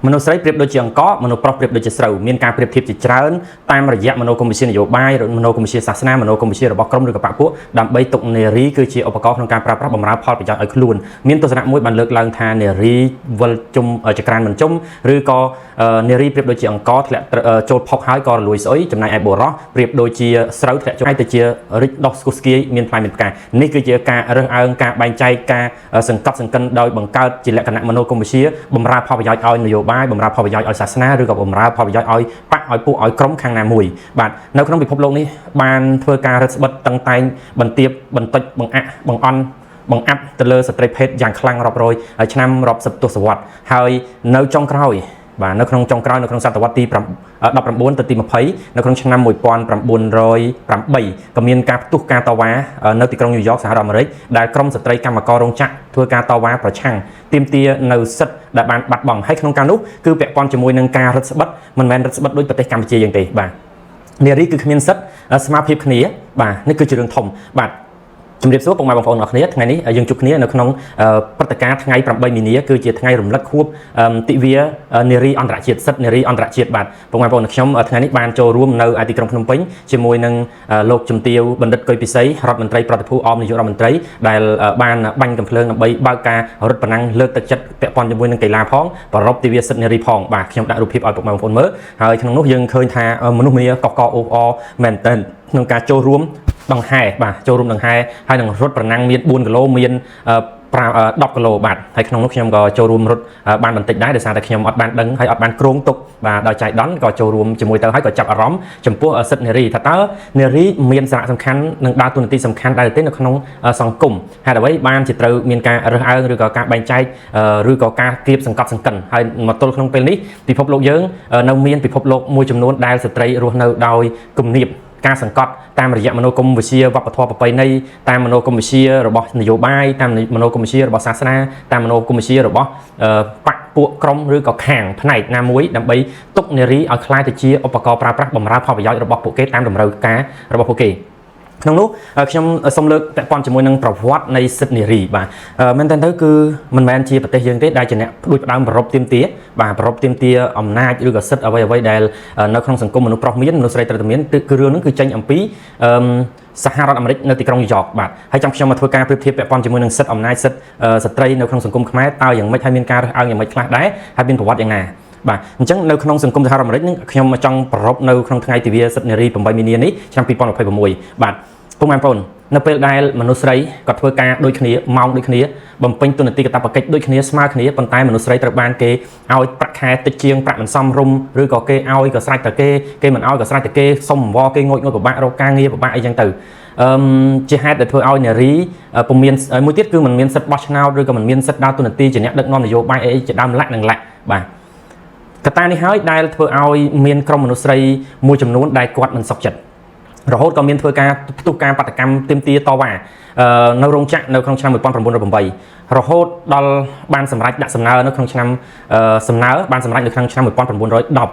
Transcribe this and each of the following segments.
មនុស្សស្រីប្រៀបដូចជាអង្គមនុស្សប្រុសប្រៀបដូចជាស្រូវមានការប្រៀបធៀបជាច្រើនតាមរយៈមនោគមវិជ្ជានយោបាយមនោគមវិជ្ជាសាសនាមនោគមវិជ្ជារបស់ក្រុមឬក៏បកពួកដើម្បីទុកនារីគឺជាឧបករណ៍ក្នុងការប្រើប្រាស់បម្រើផលប្រយោជន៍ឲ្យខ្លួនមានទស្សនៈមួយបានលើកឡើងថានារីវិលជុំចក្រានមិនជុំឬក៏នារីប្រៀបដូចជាអង្គធ្លាក់ចូលផុកហើយក៏រលួយស្អុយចំណែកឯបុរសប្រៀបដូចជាស្រូវធ្លាក់ចូលទៅជារិចដោះស្គុះស្គាយមានផ្លែមានផ្កានេះគឺជាការរើសអើងការបែងចែកការសង្កត់សង្កិនដោយបង្កើតជាលក្ខណៈមនោគមវិជ្ជាបម្រើផលប្រយោជន៍ឲ្យនយោបាយបម្រើផលប្រយោជន៍ឲ្យសាសនាឬក៏បម្រើផលប្រយោជន៍ឲ្យបកឲ្យពួកឲ្យក្រុមខាងណាមួយបាទនៅក្នុងពិភពលោកនេះបានធ្វើការរឹតបន្តឹងតឹងតែងបន្ទាបបន្តិចបង្អាក់បង្អន់បង្អាប់ទៅលើស្ត្រីភេទយ៉ាងខ្លាំងរាប់រយឆ្នាំរាប់សិបទសវត្សរ៍ហើយនៅចុងក្រោយបាទនៅក្នុងចុងក្រោយនៅក្នុងសតវត្សទី19ទៅទី20នៅក្នុងឆ្នាំ1908ក៏មានការផ្ទុះការតវ៉ានៅទីក្រុងញូវយ៉កសហរដ្ឋអាមេរិកដែលក្រុមស្ត្រីកម្មកររោងចក្រធ្វើការតវ៉ាប្រឆាំងទាមទារនៅសិទ្ធិដែលបានបាត់បង់ហើយក្នុងការនោះគឺពាក់ព័ន្ធជាមួយនឹងការរឹតបន្តឹងមិនមែនរឹតបន្តឹងដោយប្រទេសកម្ពុជាយ៉ាងទេបាទនារីគឺគ្មានសិទ្ធិស្មើភាពគ្នាបាទនេះគឺជារឿងធំបាទជំរាបសួរពុកម៉ែបងប្អូនអរគ្នាថ្ងៃនេះយើងជួបគ្នានៅក្នុងព្រឹត្តិការណ៍ថ្ងៃ8មីនាគឺជាថ្ងៃរំលឹកខួបទិវានារីអន្តរជាតិសិទ្ធិនារីអន្តរជាតិបាទពុកម៉ែបងប្អូនខ្ញុំថ្ងៃនេះបានចូលរួមនៅឯទីក្រុងភ្នំពេញជាមួយនឹងលោកជំទាវបណ្ឌិតកុយពិសីរដ្ឋមន្ត្រីប្រតិភូអមនាយករដ្ឋមន្ត្រីដែលបានបាញ់កាំភ្លើងដើម្បីបើកការរត់ប្រណាំងលើកទឹកចិត្តពាក់ព័ន្ធជាមួយនឹងកីឡាផងប្រពៃទិវាសិទ្ធិនារីផងបាទខ្ញុំដាក់រូបភាពឲ្យពុកម៉ែបងប្អូនមើលហើយក្នុងនោះយើងឃើញថាមនុស្សម្នាកកអូបអមែនតើក្នុងការចូលរួមដង្ហែបាទចូលរួមដង្ហែហើយនឹងរត់ប្រណាំងមាន4គីឡូមាន10គីឡូបាទហើយក្នុងនោះខ្ញុំក៏ចូលរួមរត់បានបន្តិចដែរដោយសារតែខ្ញុំអត់បានដឹងហើយអត់បានគ្រោងទុកបាទដោយចៃដន្យក៏ចូលរួមជាមួយទៅហើយក៏ចាប់អារម្មណ៍ចំពោះសិទ្ធិនារីថាតើនារីមានសារៈសំខាន់និងដើរតួនាទីសំខាន់ដែរទេនៅក្នុងសង្គមហេតុអ្វីបានជាត្រូវមានការរើសអើងឬក៏ការបែងចែកឬក៏ការគៀបសង្កត់សង្កិនហើយមកទល់ក្នុងពេលនេះពិភពលោកយើងនៅមានពិភពលោកមួយចំនួនដែលស្ត្រីរស់នៅដោយគំនាបការសង្កត់តាមរយៈមនោគមវិជ្ជាវប្បធម៌ប្រពៃណីតាមមនោគមវិជ្ជារបស់នយោបាយតាមមនោគមវិជ្ជារបស់សាសនាតាមមនោគមវិជ្ជារបស់បកពួកក្រុមឬក៏ខាងផ្នែកណាមួយដើម្បីទុកនារីឲ្យក្លាយទៅជាឧបករណ៍ប្រើប្រាស់បម្រើផលប្រយោជន៍របស់ពួកគេតាមតម្រូវការរបស់ពួកគេក្នុងនោះខ្ញុំសូមលើកពាក់ព័ន្ធជាមួយនឹងប្រវត្តិនៃសិទ្ធិនារីបាទមែនតើទៅគឺមិនមែនជាប្រទេសយើងទេដែលជាអ្នកផ្ដួចផ្ដើមប្ររពទាមទារបាទប្ររពទាមទារអំណាចឬក៏សិទ្ធិអ្វីៗដែលនៅក្នុងសង្គមមនុស្សប្រុសមានមនុស្សស្រីត្រូវតែមានគឺរឿងហ្នឹងគឺចេញអំពីសហរដ្ឋអាមេរិកនៅទីក្រុងញូវយ៉កបាទហើយចាំខ្ញុំមកធ្វើការប្រៀបធៀបពាក់ព័ន្ធជាមួយនឹងសិទ្ធិអំណាចសិទ្ធិស្ត្រីនៅក្នុងសង្គមខ្មែរតើយ៉ាងម៉េចហើយមានការរើសអើងយ៉ាងម៉េចខ្លះដែរហើយមានប្រវត្តិយ៉ាងណាបាទអញ្ចឹងនៅក្នុងសង្គមសហរដ្ឋអាមេរិកនេះខ្ញុំចង់ប្ររពនៅក្នុងថ្ងៃទិវាសិទ្ធិនារី8មីនានេះឆ្នាំ2026បាទពុកម៉ែបងប្អូននៅពេលដែលមនុស្សស្រីក៏ធ្វើការដូចគ្នាម៉ោងដូចគ្នាបំពេញតួនាទីកាតព្វកិច្ចដូចគ្នាស្មើគ្នាប៉ុន្តែមនុស្សស្រីត្រូវបានគេឲ្យប្រាក់ខែតិចជាងប្រាក់មិនសមរម្យឬក៏គេឲ្យក៏ស្រេចតែគេមិនឲ្យក៏ស្រេចតែគេសុំអង្វរគេងូតងុយពិបាករកការងារពិបាកអីចឹងទៅជាហេតុដែលធ្វើឲ្យនារីពុំមានមួយទៀតគឺមិនមានសិទ្ធិបោះឆ្នោតឬក៏មិនមានសិទ្ធិដើរតួនាទីជាអ្នកដឹកនាំនយោបាយអីជាដើមលាក់នឹងលាក់បាទកត្តានេះហើយដែលធ្វើឲ្យមានក្រុមមនុស្សស្រីមួយចំនួនដែលគាត់មិនសុខចិត្តរហូតក៏មានធ្វើការផ្ទុះការបាតកម្មទាមទារតវ៉ានៅរោងចក្រនៅក្នុងឆ្នាំ1908រហូតដល់បានសម្រេចដាក់សំណើនៅក្នុងឆ្នាំបានសម្រេចនៅក្នុងឆ្នាំ1910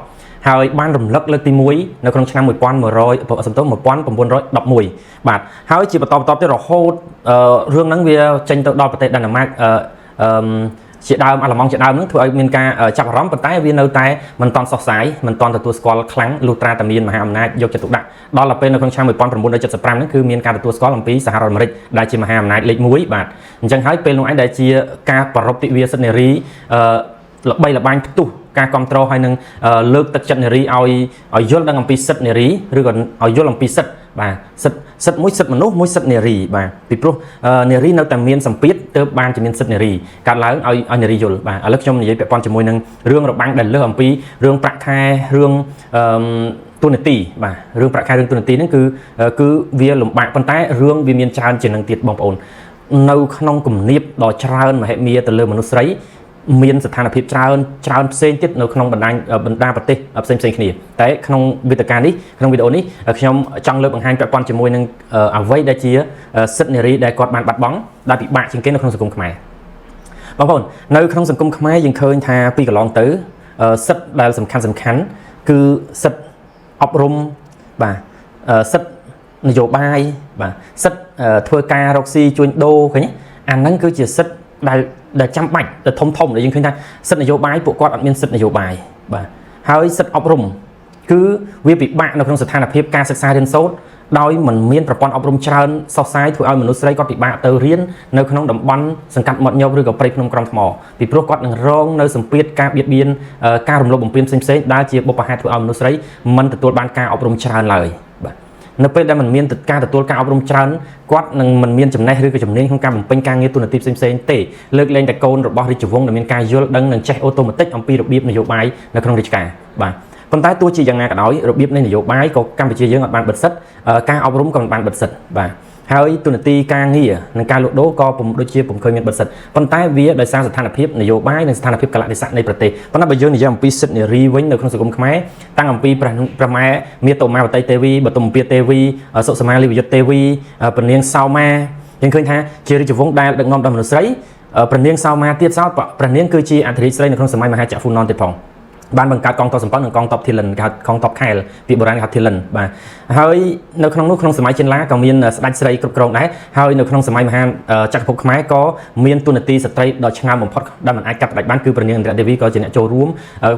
ហើយបានរំលឹកលើកទី1នៅក្នុងឆ្នាំ1911បាទហើយជាបន្តទៀតរហូតរឿងហ្នឹងវាចេញទៅដល់ប្រទេសដាណឺម៉ាកជាដើមអាឡម៉ង់ជាដើមនឹងធ្វើឲ្យមានការចាប់អារម្មណ៍ប៉ុន្តែវានៅតែមិនតាន់សោះសាយមិនតាន់ទទួលស្គាល់ខ្លាំងលុះត្រាតែមានមហាអំណាចយកចិត្តទុកដាក់ដល់ពេលនៅក្នុងឆ្នាំ1975ហ្នឹងគឺមានការទទួលស្គាល់អំពីសហរដ្ឋអាមេរិកដែលជាមហាអំណាចលេខ1បាទអញ្ចឹងហើយពេលនោះឯងដែលជាការប្ររពទិវាសិទ្ធិនារីល្បីល្បាញផ្ទុះការគ្រប់គ្រងហើយនឹងលើកទឹកចិត្តនារីឲ្យយល់ដឹងអំពីសិទ្ធិនារីឬក៏ឲ្យយល់អំពីសិទ្ធិបាទសិទ្ធិមួយសិទ្ធិមនុស្សមួយសិទ្ធិនារីបាទពីព្រោះនារីនៅតែមានសម្ពាធទើបបានជាមានសិទ្ធិនារីកាត់ឡើងឲ្យនារីយល់បាទឥឡូវខ្ញុំនិយាយពាក់ព័ន្ធជាមួយនឹងរឿងរបាំងដែលលើសអំពីរឿងប្រាក់ខែរឿងទូនាទីបាទរឿងប្រាក់ខែរឿងទូនាទីហ្នឹងគឺវាលំបាកប៉ុន្តែរឿងវាមានច្រើនជាងនឹងទៀតបងប្អូននៅក្នុងគំនាបដ៏ច្រើនមហិមាទៅលើមនុស្សស្រីមានស្ថានភាពច្រើនផ្សេងទៀតនៅក្នុងបណ្ដាប្រទេសផ្សេងគ្នាតែក្នុងវេទិកានេះក្នុងវីដេអូនេះខ្ញុំចង់លើកបង្ហាញពាក់ព័ន្ធជាមួយនឹងអ្វីដែលជាសិទ្ធិនារីដែលគាត់បានបាត់បង់ដែលពិបាកជាងគេនៅក្នុងសង្គមខ្មែរបងប្អូននៅក្នុងសង្គមខ្មែរយើងឃើញថាពីកន្លងទៅសិទ្ធិដែលសំខាន់គឺសិទ្ធិអប់រំបាទសិទ្ធិនយោបាយបាទសិទ្ធិធ្វើការរកស៊ីជួញដូរឃើញអាហ្នឹងគឺជាសិទ្ធិដែល ដែលចាំបាច់ដែលធំដែលយើងឃើញថាសិទ្ធិនយោបាយពួកគាត់អត់មានសិទ្ធិនយោបាយបាទហើយសិទ្ធិអប់រំគឺវាពិបាកនៅក្នុងស្ថានភាពការសិក្សារៀនសូត្រដោយមិនមានប្រព័ន្ធអប់រំច្រើនសុសសាយធ្វើឲ្យមនុស្សស្រីគាត់ពិបាកទៅរៀននៅក្នុងតំបន់សង្កាត់មាត់ញោកឬក៏ព្រៃភ្នំក្រំថ្មពីព្រោះគាត់នឹងរងនៅសម្ពាធការបៀតបៀនការរំលោភបំពានផ្សេងៗដែលជាបុព្វហេតុធ្វើឲ្យមនុស្សស្រីមិនទទួលបានការអប់រំច្រើនឡើយបាទនៅពេលដែលมันមានការទទួលការអប់រំច្រើនគាត់នឹងមិនមានចំណេះឬក៏ជំនាញក្នុងការបំពេញការងារទូនាទីផ្សេងៗទេលើកលែងតែកូនរបស់រាជវង្សដែលមានការយល់ដឹងនិងចេះអូតូម៉ាទិកអំពីរបៀបនយោបាយនៅក្នុងរាជការបាទប៉ុន្តែទោះជាយ៉ាងណាក៏ដោយរបៀបនៃនយោបាយក៏កម្ពុជាយើងអត់បានបិទសិទ្ធការអប់រំក៏មិនបានបិទសិទ្ធបាទហើយទូនាទីការងារនិងការលក់ដូរក៏ពុំដូចជាពុំឃើញមានបិទសិទ្ធប៉ុន្តែវាដោយសារស្ថានភាពនយោបាយនិងស្ថានភាពកលៈទេសៈនៃប្រទេសប៉ុន្តែបើយើងនិយាយអំពីសិទ្ធិនារីវិញនៅក្នុងសង្គមខ្មែរតាំងអំពីព្រះម៉ែមាតុមាវតីទេវីបទុមពាទេវីសុសមាលីវយុទ្ធទេវីព្រះនាងសោមាយើងឃើញថាជារាជវង្សដែលដឹកនាំដោយមនុស្សស្រីព្រះនាងសោមាទៀតសោតព្រះនាងគឺជាអធិរាជស្រីនៅក្នុងសម័យមហាចក្រហ្វូណនទៀតផងបានបង្កើតកងទ័ពសម្ព័ន្ធនិងកងទ័ពធីលិនគេហៅកងទ័ពខែលពីបុរាណគេហៅធីលិនបាទហើយនៅក្នុងនោះក្នុងសម័យចិនឡាក៏មានស្ដេចស្រីគ្រប់គ្រងដែរហើយនៅក្នុងសម័យមហាចក្រភពខ្មែរក៏មានទូនាទីស្ត្រីដ៏ឆ្នើមបំផុតដែលមិនអាចកាត់ផ្ដាច់បានគឺព្រះនាងឥន្ទ្រទេវីក៏ជាអ្នកចូលរួម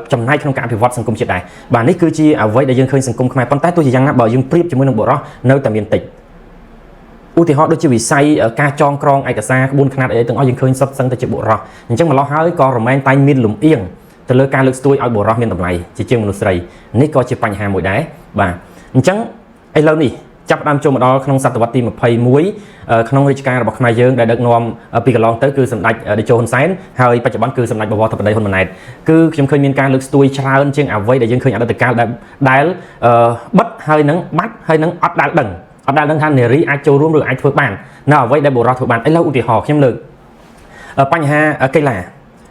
ចំណែកក្នុងការអភិវឌ្ឍសង្គមជាតិដែរបាទនេះគឺជាអ្វីដែលយើងឃើញសង្គមខ្មែរប៉ុន្តែទោះជាយ៉ាងណាបើយើងប្រៀបជាមួយនឹងបុរសនៅតែមានតិចឧទាហរណ៍ដូចជាវិស័យការចងក្រងឯកសារក្បួនខ្នាតអីទាំងអស់យើងឃើញសុទ្ធសឹងតែជាបុរសអញ្ចឹងម្ល៉េះហើយក៏រមែងតែមានលំអៀងទៅលើការលើកស្ទួយឲ្យបុរសមានតម្លៃជាងមនុស្សស្រីនេះក៏ជាបញ្ហាមួយដែរបាទអញ្ចឹងឥឡូវនេះចាប់ផ្ដើមចូលមកដល់ក្នុងសតវត្សទី21ក្នុងរាជការរបស់ខ្មែរយើងដែលដឹកនាំពីកន្លងទៅគឺសម្ដេចតេជោហ៊ុនសែនហើយបច្ចុប្បន្នគឺសម្ដេចបវរធិបតីហ៊ុនម៉ាណែតគឺខ្ញុំឃើញមានការលើកស្ទួយច្រើនជាងអ្វីដែលយើងឃើញអតីតកាលដែលបិទហើយនឹងបាច់ហើយនឹងអត់ដែលដឹងថានារីអាចចូលរួមឬអាចធ្វើបាននៅអ្វីដែលបុរសធ្វើបានឥឡូវឧទាហរណ៍ខ្ញុំលើកបញ្ហាកីឡ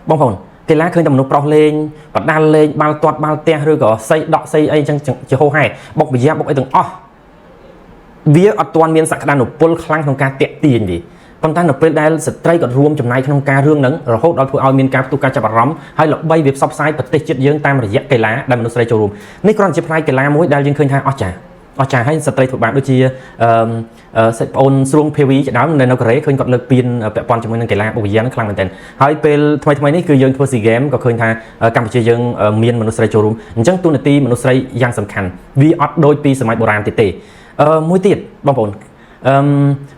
ាបងប្អូនកីឡាឃើញតែមនុស្សប្រុសលេងបដាល់លេងបាល់ទាត់បាល់ទះឬក៏សីដក់សីអីចឹងជាហោហែបុកបយ៉ាបុកអីទាំងអស់វាអត់ទាន់មានសក្តានុពលខ្លាំងក្នុងការតាក់ទាញទេប៉ុន្តែនៅពេលដែលស្ត្រីក៏រួមចំណាយក្នុងការរឿងហ្នឹងរហូតដល់ធ្វើឲ្យមានការផ្ទុះការចាប់អារម្មណ៍ហើយល្បីវាផ្សព្វផ្សាយប្រទេសជាតិយើងតាមរយៈកីឡាដែលមនុស្សស្រីចូលរួមនេះគ្រាន់តែជាផ្នែកកីឡាមួយដែលយើងឃើញថាអស្ចារ្យហើយស្ត្រីធ្វើបានដូចជាសិស្សប្អូនស្រួងភាវីជាដើមនៅកូរ៉េឃើញគាត់លើកពានពាក់ព័ន្ធជាមួយនឹងកីឡាបុកយ៉ាហ្នឹងខ្លាំងមែនទែនហើយពេលថ្មីនេះគឺយើងធ្វើ SEA Games ក៏ឃើញថាកម្ពុជាយើងមានមនុស្សស្រីចូលរួមអញ្ចឹងទូនាទីមនុស្សស្រីយ៉ាងសំខាន់វាអត់ដូចពីសម័យបុរាណទេមួយទៀតបងប្អូន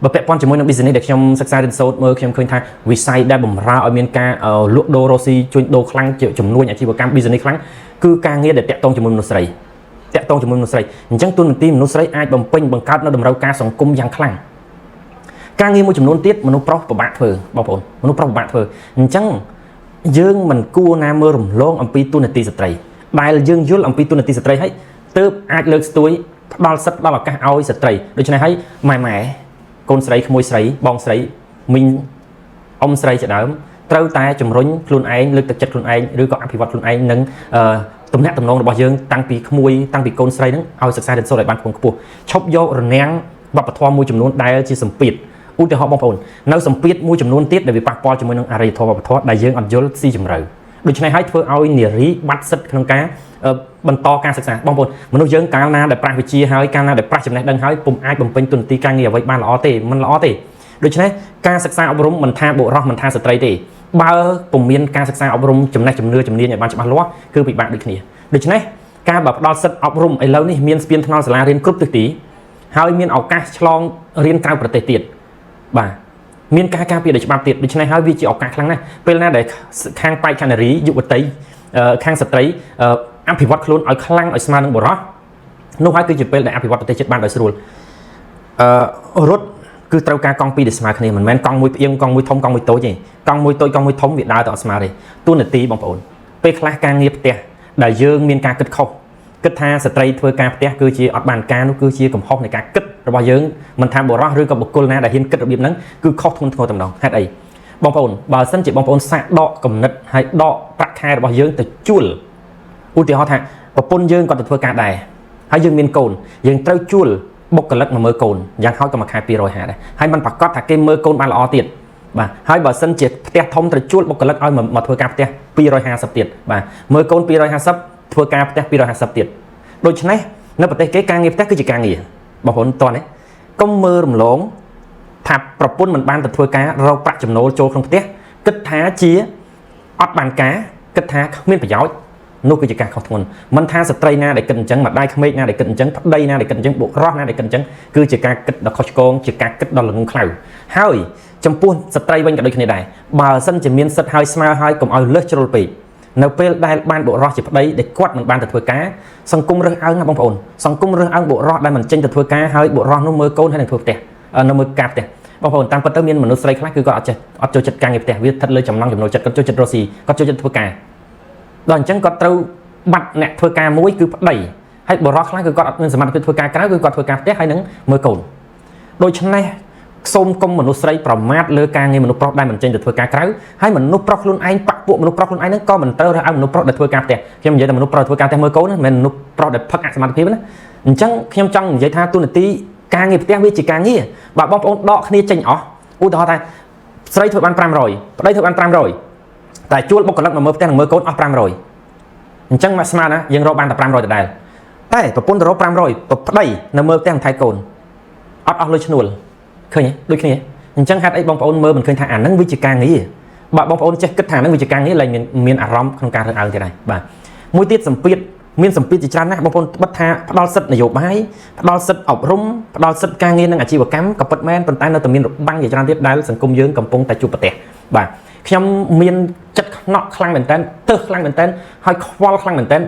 បើពាក់ព័ន្ធជាមួយនឹង business ដែលខ្ញុំសិក្សារៀនសូត្រមើលខ្ញុំឃើញថាវិស័យដែលបម្រើឲ្យមានការលក់ដូររស់ស៊ីជួញដូរខ្លាំងជំនួញអាជីវកម្ម business ខ្លាំងគឺការងារដែលតាក់ទងជាមួយមនុស្សស្រីអញ្ចឹងទូនាទីមនុស្សស្រីអាចបំពេញបង្កើតនៅតម្រូវការសង្គមយ៉ាងខ្លាំងការងារមួយចំនួនទៀតមនុស្សប្រុសពិបាកធ្វើបងប្អូនមនុស្សប្រុសពិបាកធ្វើអញ្ចឹងយើងមិនគួរណាមើលរំលងអំពីទូនាទីស្ត្រីដែលយើងយល់អំពីទូនាទីស្ត្រីហើយទើបអាចលើកស្ទួយផ្ដល់សិទ្ធិដល់ឱកាសឲ្យស្ត្រីដូច្នេះហើយកូនស្រីក្មួយស្រីបងស្រីមីងអ៊ំស្រីជាដើមត្រូវតែជំរុញខ្លួនឯងលើកទឹកចិត្តខ្លួនឯងឬក៏អភិវឌ្ឍខ្លួនឯងនឹងទំនាក់ទំនងរបស់យើងតាំងពីកូនស្រីហ្នឹងឲ្យសិក្សារៀនសូត្រឲ្យបានខ្ពង់ខ្ពស់ឈប់យករនាំងវប្បធម៌មួយចំនួនដែលជាសម្ពាធឧទាហរណ៍បងប្អូននៅសម្ពាធមួយចំនួនទៀតដែលវាប៉ះពាល់ជាមួយនឹងអរិយធម៌វប្បធម៌ដែលយើងអត់យល់ស៊ីជម្រៅដូច្នេះហើយធ្វើឲ្យនារីបាត់សិទ្ធិក្នុងការបន្តការសិក្សាបងប្អូនមនុស្សយើងកាលណាដែលប្រាសវិជ្ជាហើយកាលណាដែលប្រាសចំណេះដឹងហើយពុំអាចបំពេញទុនទីការងារអ្វីបានល្អទេមិនល្អទេដូច្នេះការសិក្សាអប់រំមិនថាបុរសមិនថាស្ត្រីទេបើពុំមានការសិក្សាអប់រំចំណេះជំនាញឲ្យបានច្បាស់លាស់គឺពិបាកដូចគ្នាដូច្នេះការបើផ្ដល់សិទ្ធិអប់រំឥឡូវនេះមានស្ពានថ្នល់សាលារៀនគ្រប់ទិសទីហើយមានឱកាសឆ្លងរៀនក្រៅប្រទេសទៀតបាទមានការការពារដោយច្បាប់ទៀតដូច្នេះហើយវាជាឱកាសខ្លាំងណាស់ពេលណាដែលខាងបេក្ខនារីយុវតីខាងស្ត្រីអភិវឌ្ឍខ្លួនឲ្យខ្លាំងឲ្យស្មើនឹងបុរសនោះហើយគឺជាពេលដែលអភិវឌ្ឍប្រទេសជាតិបានដោយស្រួលរត់គឺត្រូវការកង់ពីរដែលស្មើគ្នាមិនមែនកង់មួយផ្អៀងកង់មួយធំកង់មួយតូចទេកង់មួយតូចកង់មួយធំវាដើរទៅអត់ស្មើទេទូនាទីបងប្អូនពេលខ្លះការងារផ្ទះដែលយើងមានការគិតខុសគិតថាស្ត្រីធ្វើការផ្ទះគឺជាអត់បានការនោះគឺជាកំហុសនៃការគិតរបស់យើងមិនថាបុរសឬក៏បុគ្គលណាដែលហ៊ានគិតរបៀបហ្នឹងគឺខុសធ្ងន់ធ្ងរតែម្ដងហេតុអីបងប្អូនបើសិនជាបងប្អូនសាកដកគំនិតហើយដកប្រាក់ខែរបស់យើងទៅជួលឧទាហរណ៍ថាប្រពន្ធយើងគាត់ទៅធ្វើការដែរហើយយើងមានកូនយើងត្រូវជួលបុគ្គលិកមកមើលកូនយ៉ាងហោចក៏មួយខែ250ដែរហើយมันប្រកាសថាគេមើលកូនបានល្អទៀតបាទហើយបើសិនជាផ្ទះធំត្រូវជួលបុគ្គលិកឲ្យមកធ្វើការផ្ទះ250ទៀតបាទមើលកូន250ធ្វើការផ្ទះ250ទៀតដូច្នេះនៅប្រទេសគេការងារផ្ទះគឺជាការងារបងប្អូនតោះនេះកុំមើលរំលងថាប្រពន្ធមិនបានទៅធ្វើការរកប្រាក់ចំណូលចូលក្នុងផ្ទះ គិតថាជាអត់បានការគិតថាគ្មានប្រយោជន៍នោះគឺជាការខុសធ្ងន់មិនថាស្ត្រីណាដែលគិតអញ្ចឹងម្ដាយក្មេកណាដែលគិតអញ្ចឹងប្តីណាដែលគិតអញ្ចឹងបុរសណាដែលគិតអញ្ចឹងគឺជាការគិតដ៏ខុសឆ្គងជាការគិតដ៏ល្ងង់ខ្លៅហើយចំពោះស្ត្រីវិញក៏ដូចគ្នាដែរបើសិនជាមានសិទ្ធហើយស្មើហើយកុំឲ្យលើសជ្រុលពេកនៅពេលដែលបានបុរសជាប្តីដែលគាត់មិនបានទៅធ្វើការសង្គមរើសអើងណាបងប្អូនសង្គមរើសអើងបុរសដែលមិនចេញទៅធ្វើការហើយបុរសនោះមើលកូនហើយនឹងធ្វើផ្ទះនៅមើលការផ្ទះបងប្អូនតាមពិតទៅមានមនុស្សស្រីខ្លះគឺគាត់អត់ចូលចិត្តការងារផ្ទះវាស្ថិតលើចំណង់ចំណូលចិត្តគាត់ចូលចិត្តរកស៊ីគាត់ចូលចិត្តធ្វើការដល់អញ្ចឹងគាត់ត្រូវបាត់អ្នកធ្វើការមួយគឺប្តីហើយបុរសខ្លះគឺគាត់អត់មានសមត្ថភាពធ្វើការក្រៅគឺគាត់ធ្វើការផ្ទះហើយនឹងមើលកូនដូច្នេះសូមកុំមនុស្សស្រីប្រមាថលើការងារមនុស្សប្រុសដែលមិនចេញទៅធ្វើការក្រៅហើយមនុស្សប្រុសខ្លួនឯងបាក់ពួកមនុស្សប្រុសខ្លួនឯងហ្នឹងក៏មិនត្រូវរើសអើងមនុស្សប្រុសដែលធ្វើការផ្ទះខ្ញុំនិយាយតែមនុស្សប្រុសធ្វើការផ្ទះមើលកូនណាមិនមែនមនុស្សប្រុសដែលផឹកអសមត្ថភាពណាអញ្ចឹងខ្ញុំចង់និយាយថាទូនាទីការងារផ្ទះវាជាការងារបើបងប្អូនដកគ្នាចេញអស់ឧទាហរណ៍ថាស្រីធ្វើបាន500ប្តីធ្វើបាន500តែជួលបុគ្គលិកមកមើលផ្ទះនិងមើលកូនអស់500អញ្ចឹងមកស្មើណាយើងរកបានតែ500ដដែលតែប្រពន្ធទៅរក500ប្តីនៅមើលផ្ទះថែកូនអត់អស់លុយឈ្នួលឃើញទេដូចគ្នាអញ្ចឹងហេតុអីបងប្អូនមើលមិនឃើញថាអាហ្នឹងវាជាការងារបើបងប្អូនចេះគិតថាហ្នឹងវាជាការងារឡើងមានអារម្មណ៍ក្នុងការរើសអើងទៀតដែរបាទមួយទៀតសម្ពាធមានសម្ពាធជាច្រើនណាស់បងប្អូនបិទថាផ្ដល់សិទ្ធិនយោបាយផ្ដល់សិទ្ធិអប់រំផ្ដល់សិទ្ធិការងារនិងអាជីវកម្មក៏ពិតមែនប៉ុន្តែនៅតែមានរបាំងជាច្រើនទៀតដែលសង្គមយើងកំពុងតែជួបប្រទះបាទខ្ញុំមានចិត្តខ្នក់ខ្លាំងមែនតើទើសខ្លាំងមែនតើហើយខ្វល់ខ្លាំងមែនតើ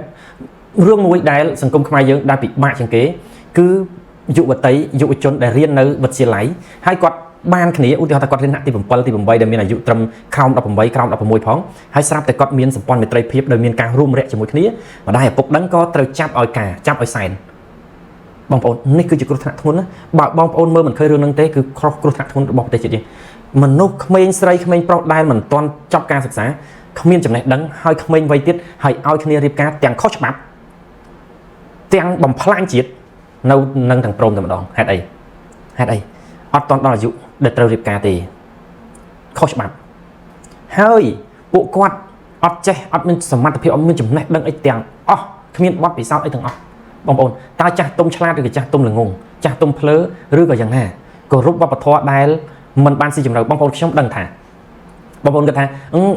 រឿងមួយដែលសង្គមខ្មែរយើងដែលពិបាកជាងគេគឺយុវតីយុវជនដែលរៀននៅវិទ្យាល័យហើយគាត់បានគ្នាឧទាហរណ៍ថាគាត់រៀនថ្នាក់ទី7ទី8ដែលមានអាយុត្រឹមក្រោម18ក្រោម16ផងហើយស្រាប់តែគាត់មានសម្ព័ន្ធមេត្រីភាពដោយមានការរួមរយៈជាមួយគ្នាម្ដាយឪពុកដឹងក៏ត្រូវចាប់ឲ្យសែនបងប្អូននេះគឺជាគ្រោះថ្នាក់ធ្ងន់ណាបើបងប្អូនមើលមិនឃើញរឿងហ្នឹងទេគឺគ្រោះថ្នាក់ធ្ងន់របស់ប្រទេសជាតិយើងមនុស្សក្មេងស្រីក្មេងប្រុសដែលមិនទាន់ចប់ការសិក្សាគ្មានចំណេះដឹងហើយក្មេងវ័យទៀតហើយឲ្យគ្នារៀបការទាំងខុសច្បាប់ទាំងបំផ្លាញជាតិនៅនឹងទាំងព្រមតែម្ដងហេតុអីអត់តន់ដល់អាយុដែលត្រូវរៀបការទេខុសច្បាប់ហើយពួកគាត់អត់ចេះអត់មានសមត្ថភាពអត់មានចំណេះដឹងអីទាំងអស់គ្មានបទពិសោធន៍អីទាំងអស់បងប្អូនតើចាស់ទុំឆ្លាតឬក៏ចាស់ទុំល្ងងចាស់ទុំភ្លើឬក៏យ៉ាងណាគោរពវប្បធម៌ដែលមិនបានស៊ីជម្រៅបងប្អូនខ្ញុំដឹងថាបងប្អូនគិតថា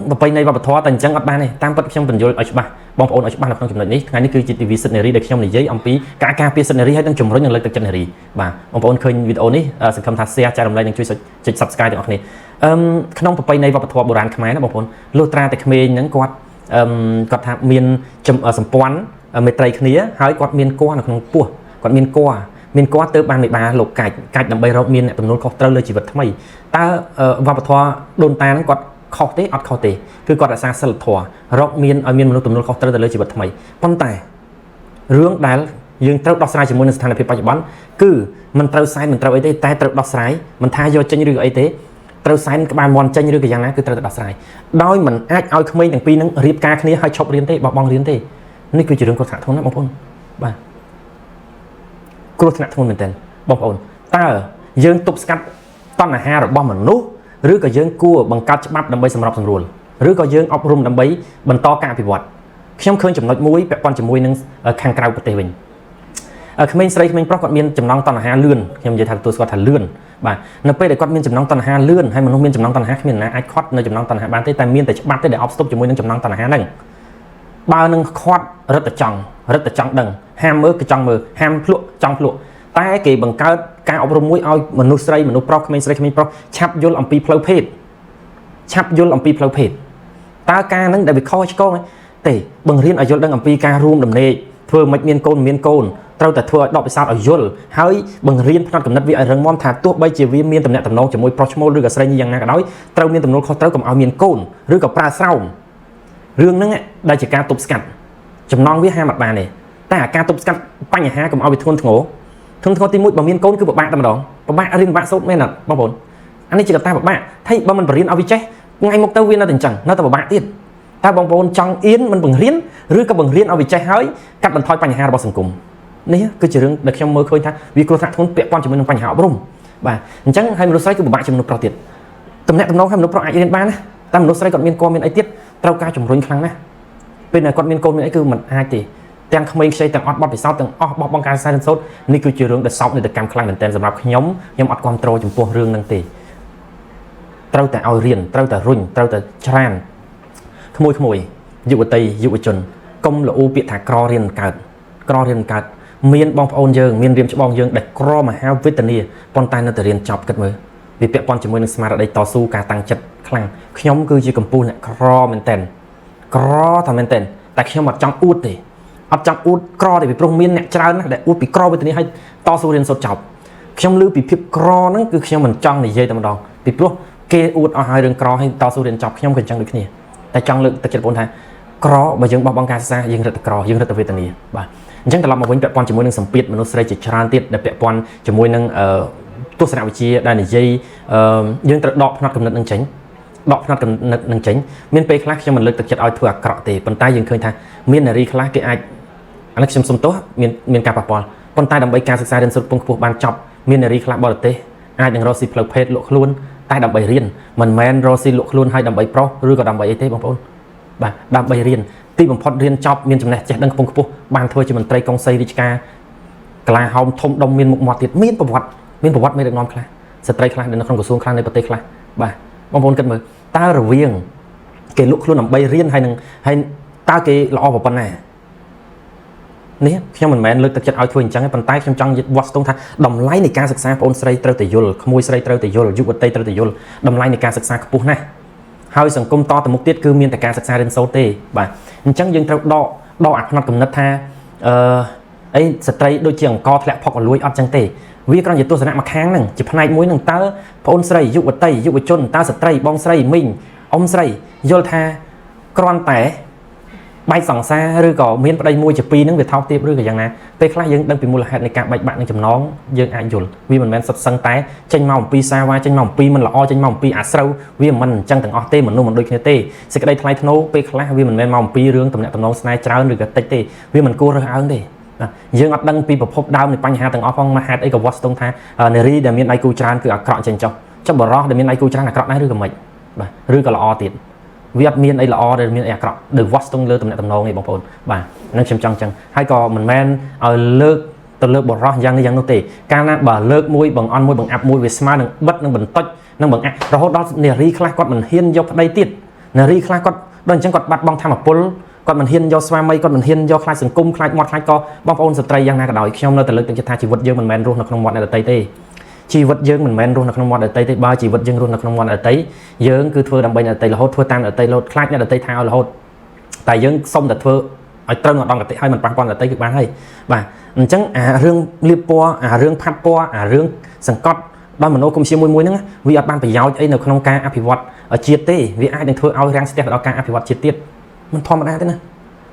ប្រពៃណីវប្បធម៌តែអញ្ចឹងអត់បានទេតាមពិតខ្ញុំបញ្យល់ឲ្យច្បាស់បងប្អូនឲ្យច្បាស់នៅក្នុងចំណុចនេះថ្ងៃនេះគឺជាទិវាសិទ្ធិនារីដែលខ្ញុំនិយាយអំពីការការពារសិទ្ធិនារីហើយនឹងជំរុញនិងលើកទឹកចិត្តនារីបាទបងប្អូនឃើញវីដេអូនេះសង្ឃឹមថា share ចែករំលែកនិងជួយចុច subscribe ទាំងអស់គ្នាក្នុងប្រពៃណីវប្បធម៌បុរាណខ្មែរណាបងប្អូនលុះត្រាតែក្មេងហ្នឹងគាត់ថាមានសម្ព័ន្ធមេត្រីគ្នាហើយគាត់មានគ័រនៅក្នុងពោះគាត់មានគ័រទៅបានមេបាលោកកាច់ដើម្បីរកមានអ្នកទំនួលខុសត្រូវលើជីវិតថ្មីតើវប្បធម៌ដូនតាហ្នឹងគាត់ខុសទេអត់ខុសទេគឺគាត់រក្សាសិលធម៌រកមានឲ្យមានមនុស្សទំនួលខុសត្រូវទៅលើជីវិតថ្មីប៉ុន្តែរឿងដែលយើងត្រូវដោះស្រាយជាមួយនឹងស្ថានភាពបច្ចុប្បន្នគឺមិនត្រូវសែនមិនត្រូវអីទេតែត្រូវដោះស្រាយមិនថាយកចេញឬក៏អីទេត្រូវសែនក្បាលមន់ចេញឬក៏យ៉ាងណាគឺត្រូវតែដោះស្រាយដោយមិនអាចឲ្យក្មេងទាំងពីរហ្នឹងរៀបការគ្នាហើយឈប់រៀនទេបោះបង់រៀនទេនេះគឺជារឿងគ្រោះថ្នាក់ធ្ងន់ណាស់បងប្អូនបាទគ្រោះថ្នាក់ធ្ងន់មែនទែនបងប្អូនតើយើងទប់ស្កាត់តណ្ហារបស់មនុស្សឬក៏យើងគួរបង្កើតច្បាប់ដើម្បីសម្របសម្រួលឬក៏យើងអប់រំដើម្បីបន្តការអភិវឌ្ឍខ្ញុំឃើញចំណុចមួយពាក់ព័ន្ធជាមួយនឹងខាងក្រៅប្រទេសវិញក្មេងស្រីក្មេងប្រុសគាត់មានចំណងតណ្ហាលឿនខ្ញុំនិយាយថាទទួលស្គាល់ថាលឿនបាទនៅពេលដែលគាត់មានចំណងតណ្ហាលឿនហើយមនុស្សមានចំណងតណ្ហាគ្មានណាអាចខាត់នៅចំណងតណ្ហាបានទេតែមានតែច្បាប់ទេដែលអបស្ទប់ជាមួយនឹងចំណងតណ្ហាហ្នឹងបើនឹងខាត់រឹតតែចង់ដឹងហាមមើលក៏ចង់មើលហាមភ្លក់ចង់ភ្លក់តែគេបង្កើតការអប់រំមួយឲ្យមនុស្សស្រីមនុស្សប្រុសក្មេងស្រីក្មេងប្រុសឆាប់យល់អំពីផ្លូវភេទតើការហ្នឹងដែលវាខុសឆ្គងទេបង្រៀនឲ្យយល់ដឹងអំពីការរួមដំណេកធ្វើមិនមានកូនត្រូវតែធ្វើឲ្យដកពិសោធន៍ឲ្យយល់ហើយបង្រៀនផ្នត់គំនិតវាឲ្យរឹងមាំថាទោះបីជាវាមានតំណែងតំណងជាមួយប្រុសឈ្មោលឬក៏ស្រីញីយ៉ាងណាក៏ដោយត្រូវមានទំនួលខុសត្រូវកុំឲ្យមានកូនឬក៏ប្រើស្រោមរឿងហ្នឹងដែលជាការទប់ស្កាត់ចំណងវាហាមអត់បានទេតែអាការទប់ស្កាត់បញ្ហាកុំឲ្យវាធ្ងន់ធ្ងរទី1បើមានកូនគឺពិបាកតែម្ដងពិបាករៀនពិបាកសូត្រមែនអត់បងប្អូនអានេះជាកត្តាពិបាកថៃបើមិនបរៀនឲ្យវាចេះថ្ងៃមុខទៅវានៅតែអញ្ចឹងនៅតែពិបាកទៀតតើបងប្អូនចង់អៀនមិនបង្រៀនឬក៏បង្រៀនឲ្យវាចេះហើយកាត់បន្ថយបញ្ហារបស់សង្គមនេះគឺជារឿងដែលខ្ញុំមើលឃើញថាវាគ្រោះថ្នាក់ធ្ងន់ពាក់ព័ន្ធជាមួយនឹងបញ្ហាអប់រំបាទអញ្ចឹងហើយមនុស្សស្រីគឺពិបាកជាមនុស្សប្រុសទៀតតំណែងឲ្យមនុស្សប្រុសអាចរៀនបានណាតែមនុស្សស្រីគាត់មានគំមានអីទៀតត្រូវការជំរុញខ្លាំងណាស់ពេលដែលគាត់មានកូនមានអីគឺមិនអាចទេទាំងក្មេងខ្ចីទាំងអត់បត់ពិសោធន៍ទាំងអស់បោះបង់ការសិក្សារៀនសូត្រនេះគឺជារឿងដែលសោកនាដកម្មខ្លាំងមែនទែនសម្រាប់ខ្ញុំអត់គ្រប់គ្រងចំពោះរឿងហ្នឹងទេ ត្រូវតែឲ្យរៀនត្រូវតែរុញត្រូវតែច្រានក្មួយយុវតីយុវជនកុំល្អូពាក្យថាក្ររៀនកើតមានបងប្អូនយើងមានរៀមច្បងយើងដែលក្រមហាវេទនាប៉ុន្តែនៅតែរៀនចប់គិតមើលវាពាក់ព័ន្ធជាមួយនឹងស្មារតីតស៊ូការតាំងចិត្តខ្លាំងខ្ញុំគឺជាកម្ពុជាអ្នកក្រមែនតែនក្រថាមែនតែនតែខ្ញុំអត់ចង់អួតទេអត់ចង់អួតក្រទេពីព្រោះមានអ្នកច្រើនណាស់ដែលអួតពីក្រវេទនាឲ្យតស៊ូរៀនសូត្រចប់ខ្ញុំឮពីភាពក្រហ្នឹងគឺខ្ញុំមិនចង់និយាយតែម្ដងពីព្រោះគេអួតអស់ហើយរឿងក្រឲ្យតស៊ូរៀនចប់ខ្ញុំក៏ចឹងដូចគ្នាតែចង់លើកទឹកចិត្តបងថាក្របើយើងបោះបង់ការសិក្សាយើងរត់ទៅក្រយើងរត់ទៅវេទនាបាទអញ្ចឹងត្រឡប់មកវិញពាក់ព័ន្ធជាមួយនឹងសម្ពាធមនុស្សស្រីជាច្រើនទៀតដែលពាក់ព័ន្ធជាមួយនឹងទស្សនវិជ្ជាដែលនិយាយយើងត្រូវដកផ្នត់គំនិតនឹងចេញមានពេលខ្លះខ្ញុំមិនលើកទឹកចិត្តឲ្យធ្វើអាក្រក់ទេប៉ុន្តែយើងឃើញថាមាននារីខ្លះគេអាចអានេះខ្ញុំសុំទោសមានការប៉ះពាល់ប៉ុន្តែដើម្បីការសិក្សារៀនសូត្រពងខ្ពស់បានចប់មាននារីខ្លះបរទេសអាចនឹងរកស៊ីផ្លូវភេទលក់ខ្លួនតែដើម្បីរៀនមិនមែនរកស៊ីលក់ខ្លួនឲ្យដើម្បីប្រុសឬក៏ដើម្បីអីទេបងប្អូនបាទដើម្បីរៀនទីបំផុតរៀនចប់មានចំណេះចេះដឹងខ្ពង់ខ្ពស់បានធ្វើជាមន្ត្រីកុងសីរាជការកលាហោមធំដុំមានមុខមាត់ទៀតមានប្រវត្តិមេដឹកនាំខ្លះស្ត្រីខ្លះនៅក្នុងក្រសួងខ្លះនៃប្រទេសខ្លះបាទបងប្អូនគិតមើលតើរវាងគេលក់ខ្លួនដើម្បីរៀនហើយតើគេល្អប៉ុណ្ណានេះខ្ញុំមិនមែនលើកទឹកចិត្តឲ្យធ្វើអញ្ចឹងទេប៉ុន្តែខ្ញុំចង់វាស់ស្ទង់ថាតម្លៃនៃការសិក្សាបងអូនស្រីត្រូវតែយល់ក្មួយស្រីត្រូវតែយល់យុវតីត្រូវតែយល់តម្លៃនៃការសិក្សាខ្ពស់ណាស់ហើយសង្គមតទៅមុខទៀតគឺមានតែការសិក្សារៀនសូត្រទេបាទអញ្ចឹងយើងត្រូវដកអាផ្នត់គំនិតថាអីស្ត្រីដូចជាអង្គធ្លាក់ផុកអលួយអត់ចឹងទេវាគ្រាន់ជាទស្សនៈមួយខាងហ្នឹងជាផ្នែកមួយហ្នឹងតើបងអូនស្រីយុវតីយុវជនតើស្ត្រីបងស្រីមីងអ៊ំស្រីយល់ថាគ្រាន់តែបែកសង្សារឬក៏មានប្តីមួយជាពីរហ្នឹងវាថោកទាបឬក៏យ៉ាងណាពេលខ្លះយើងដឹងពីមូលហេតុនៃការបែកបាក់នឹងចំណងយើងអាចយល់វាមិនមែនសុទ្ធសឹងតែចេញមកអំពីសាវ៉ាចេញមកអំពីមិនល្អចេញមកអំពីអាស្រូវវាមិនអញ្ចឹងទាំងអស់ទេមនុស្សមិនដូចគ្នាទេសេចក្តីថ្លៃថ្នូរពេលខ្លះវាមិនមែនមកអំពីរឿងតំណែងតំណងស្នេហ៍ច្រើនឬក៏តិចទេវាមិនគួររើសអើងទេយើងអត់ដឹងពីប្រភពដើមនៃបញ្ហាទាំងអស់ផងមកហេតុអីក៏វាស់ស្ទង់ថានារីដែលមានដៃគូច្រើនគឺអាក្រក់ចេញចុះបរោះដែលមានដៃគូច្រើនអាក្រក់ដែរឬក៏មិនបាទឬក៏ល្អទៀតវាអត់មានអីល្អដែលមានអីអាក្រក់ដែលវាស់ស្ទង់លើតំណែងតំណងនេះបងប្អូនបាទនឹងខ្ញុំចង់ចឹងហើយក៏មិនមែនឲ្យលើកទៅលើបរោះយ៉ាងនេះយ៉ាងនោះទេកាលណាបើលើកមួយបង្អន់មួយបង្អាប់មួយវាស្មើនឹងបិទនឹងបន្តិចនឹងបង្អាក់រហូតដល់នារីខ្លះគាត់មិនហ៊ានយកប្តីទៀតនារីខ្លះគាត់ដូចអញ្ចឹងគាត់បាត់បង់ធម៌ពលគាត់មិនហ៊ានយកស្វាមីគាត់មិនហ៊ានយកខ្លាចសង្គមខ្លាចមាត់ខ្លាចកបងប្អូនស្ត្រីយ៉ាងណាក៏ដោយខ្ញុំនៅតែលើកទឹកចិត្តថាជីវិតយើងមិនមែនរស់នៅក្នុងមាត់អ្នកដទៃទេជីវិតយើងមិនមែនរស់នៅក្នុងមាត់អ្នកដទៃទេបើជីវិតយើងរស់នៅក្នុងមាត់អ្នកដទៃយើងគឺធ្វើដើម្បីអ្នកដទៃរហូតធ្វើតាមអ្នកដទៃរហូតខ្លាចអ្នកដទៃថាឲ្យរហូតតែយើងសុំតែធ្វើឲ្យត្រូវដល់កតិឲ្យមិនប៉ះពាល់អ្នកដទៃគឺបានហើយបាទអញ្ចឹងអារឿងលៀបពណ៌អារឿងផាត់ពណ៌អារឿងសង្កត់ដល់មនោគមវិជ្ជាមួយហ្នឹងវាអត់បានប្រយោជន៍អីនៅក្នុងការអភិវឌ្ឍជាតិទេវាអាចនឹងធ្វើឲ្យរាំងស្ទះដល់ការអភិវឌ្ឍជាតិទៀតមិនធម្មតាទេណា